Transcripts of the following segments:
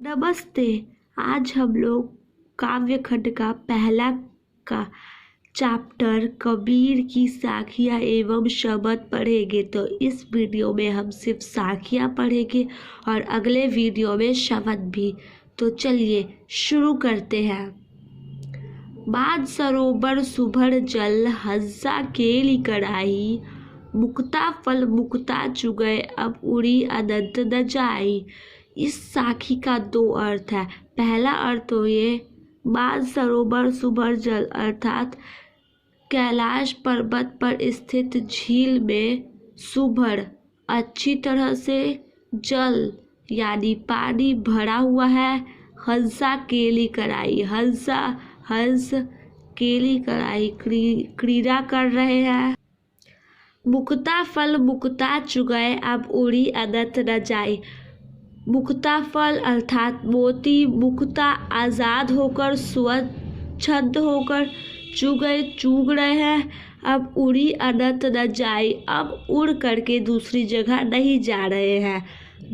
नमस्ते। आज हम लोग काव्य खंड का पहला का चैप्टर कबीर की साखियाँ एवं शब्द पढ़ेंगे। तो इस वीडियो में हम सिर्फ साखियाँ पढ़ेंगे और अगले वीडियो में शब्द भी। तो चलिए शुरू करते हैं। बाज सरोवर सुभर जल हंसा केली कढ़ाई, मुक्ता फल मुक्ता चुगय अब उड़ी अनंत न जाई। इस साखी का दो अर्थ है। पहला अर्थ तो ये बाज सरोवर सुभर जल अर्थात कैलाश पर्वत पर स्थित झील में सुभर अच्छी तरह से जल यानी पानी भरा हुआ है। हंसा केली कढ़ाई, हंस केली कढ़ाई क्रीड़ा कर रहे हैं। मुक्ता फल मुक्ता चुगय अब उड़ी अनंत न जाए। मुक्ता फल अर्थात मोती मुक्ता आज़ाद होकर स्वच्छंद होकर चुग रहे हैं। अब उड़ी अनंत न जाए, अब उड़ करके दूसरी जगह नहीं जा रहे हैं।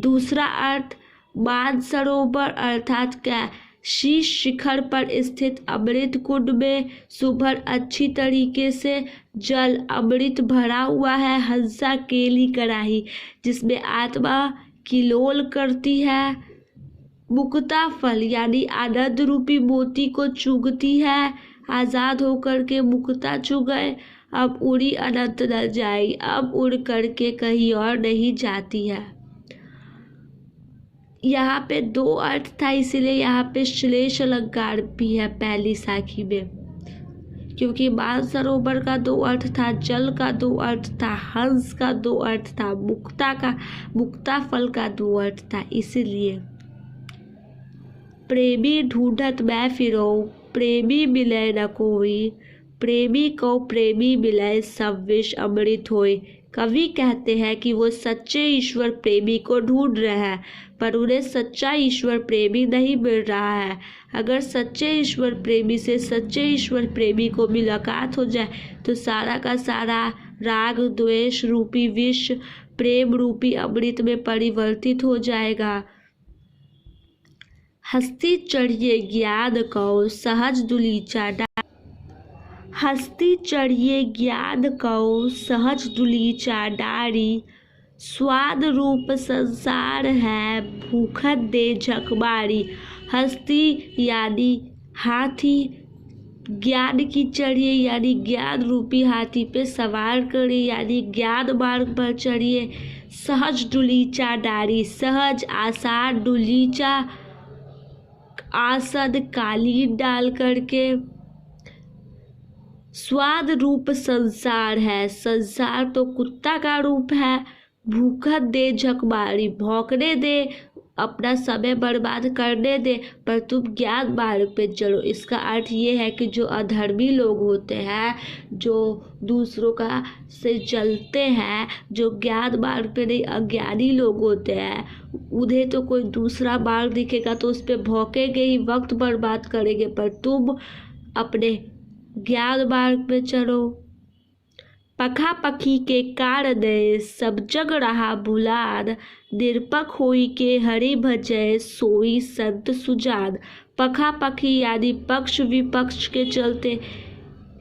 दूसरा अर्थ मानसरोवर अर्थात क्या शीश शिखर पर स्थित अमृत कुंड में सुभर अच्छी तरीके से जल अमृत भरा हुआ है। हंसा केली कढ़ाई जिसमें आत्मा किलोल करती है। मुक्ता फल यानी आनंद रूपी मोती को चुगती है। आज़ाद होकर के मुक्ता चुगए अब उड़ी अनंत न जाए, अब उड़ करके कहीं और नहीं जाती है। यहाँ पे दो अर्थ था, इसीलिए यहाँ पे श्लेष अलंकार भी है पहली साखी में, क्योंकि मानसरोवर का दो अर्थ था, जल का दो अर्थ था, हंस का दो अर्थ था, मुक्ता फल का दो अर्थ था। इसीलिए प्रेमी ढूंढत मैं फिरो प्रेमी मिले न कोई, प्रेमी को प्रेमी मिले सब विष अमृत होए। कवि कहते हैं कि वो सच्चे ईश्वर प्रेमी को ढूंढ रहे हैं, पर उन्हें सच्चा ईश्वर प्रेमी नहीं मिल रहा है। अगर सच्चे ईश्वर प्रेमी से सच्चे ईश्वर प्रेमी को मुलाकात हो जाए तो सारा का सारा राग द्वेष रूपी विष प्रेम रूपी अमृत में परिवर्तित हो जाएगा। हस्ती चढ़िए ज्ञान को सहज दुलीचा हस्ती चढ़िए ज्ञान को सहज दुलीचा डारी, स्वाद रूप संसार है भूखत दे झकमारी। हस्ती यानी हाथी, ज्ञान की चढ़िए यानी ज्ञान रूपी हाथी पे सवार करिए यानी ज्ञान मार्ग पर चढ़िए। सहज डुलीचा डारी, सहज आसान, डुलीचा आसन कालीन डाल करके। स्वाद रूप संसार है, संसार तो कुत्ता का रूप है। भूखत दे झकमारी, भौंकने दे, अपना समय बर्बाद करने दे, पर तुम ज्ञान मार्ग पे चलो। इसका अर्थ ये है कि जो अधर्मी लोग होते हैं, जो दूसरों का से चलते हैं, जो ज्ञान मार्ग पे नहीं अज्ञानी लोग होते हैं, उन्हें तो कोई दूसरा मार्ग दिखेगा तो उस पर भौंकेंगे ही, वक्त बर्बाद करेंगे, पर तुम अपने ज्ञान मार्ग पे चलो। पखा पखी के कार दे सब जग रहा भुलाद, निरपक होई के हरि भजय सोई संत सुजान। पखा पखी यानी पक्ष विपक्ष के चलते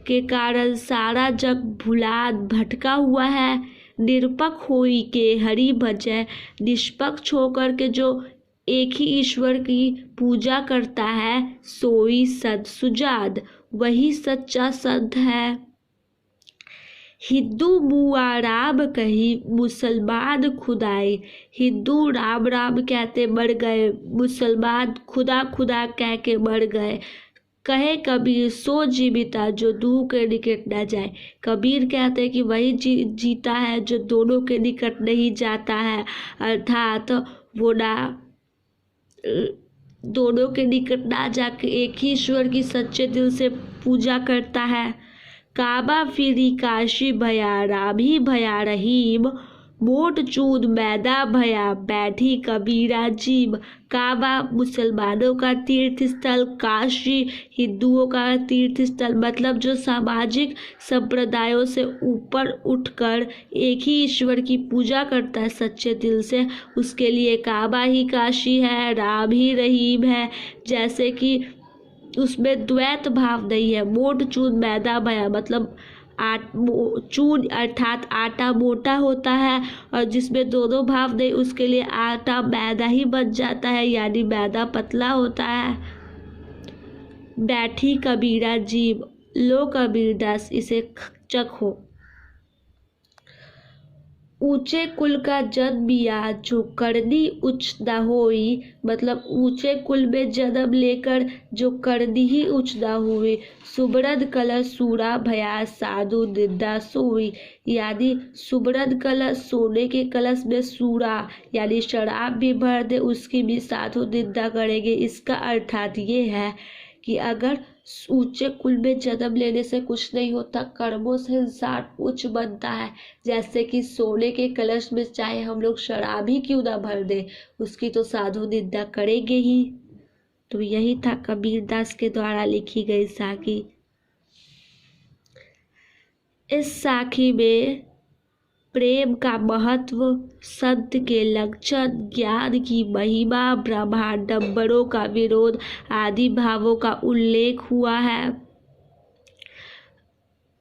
के कारण सारा जग भुलाद भटका हुआ है। निरपक होई के हरि भजय, निष्पक्ष होकर के जो एक ही ईश्वर की पूजा करता है, सोई संत सुजान वही सच्चा संत है। हिंदू मुआ राम कही मुसलमान खुदाई, हिंदू राम राम कहते मर गए, मुसलमान खुदा खुदा कह के मर गए। कहे कबीर सो जीविता जो दूर के निकट न जाए। कबीर कहते हैं कि वही जीता है जो दोनों के निकट नहीं जाता है, अर्थात वो ना दोनों के निकट ना जाके एक ही ईश्वर की सच्चे दिल से पूजा करता है। काबा फिरी काशी भया राम ही भया रहीम, मोट चूद मैदा भया, बैठी कबीरा जीभ। काबा मुसलमानों का तीर्थ स्थल, काशी हिंदुओं का तीर्थ स्थल। मतलब जो सामाजिक संप्रदायों से ऊपर उठकर एक ही ईश्वर की पूजा करता है सच्चे दिल से, उसके लिए काबा ही काशी है, राम ही रहीम है। जैसे कि उसमें द्वैत भाव नहीं है। मोट चून मैदा भया मतलब चून अर्थात आटा मोटा होता है, और जिसमें दोनों भाव नहीं उसके लिए आटा मैदा ही बन जाता है, यानी मैदा पतला होता है। बैठी कबीरा जीभ, लो कबीरदास इसे चखो। ऊंचे कुल का जन्मिया, जो करनी उच्च न होई। मतलब ऊंचे कुल में जन्म लेकर जो करनी ही उच्च न हुई। सुब्रत कलश सूरा भया, साधु निंदा सोई। यानी सुब्रत कलश सोने के कलश में सूरा यानी शराब भी भर दे उसकी भी साधु निंदा करेंगे। इसका अर्थात ये है कि अगर ऊंचे कुल में जन्म लेने से कुछ नहीं होता, कर्मों से इंसान उच्च बनता है। जैसे कि सोने के कलश में चाहे हम लोग शराब ही क्यों ना भर दे, उसकी तो साधु निंदा करेंगे ही। तो यही था कबीरदास के द्वारा लिखी गई साखी। इस साखी में प्रेम का महत्व, संत के लक्षण, ज्ञान की महिमा, ब्रह्मांडम्बरों का विरोध आदि भावों का उल्लेख हुआ है।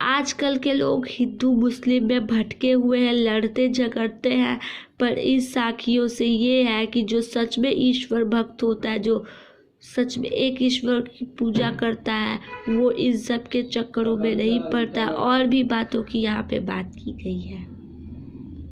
आजकल के लोग हिंदू मुस्लिम में भटके हुए हैं, लड़ते झगड़ते हैं, पर इस साखियों से ये है कि जो सच में ईश्वर भक्त होता है, जो सच में एक ईश्वर की पूजा करता है, वो इस सब के चक्करों में नहीं पड़ता। और भी बातों की यहाँ पे बात की गई है।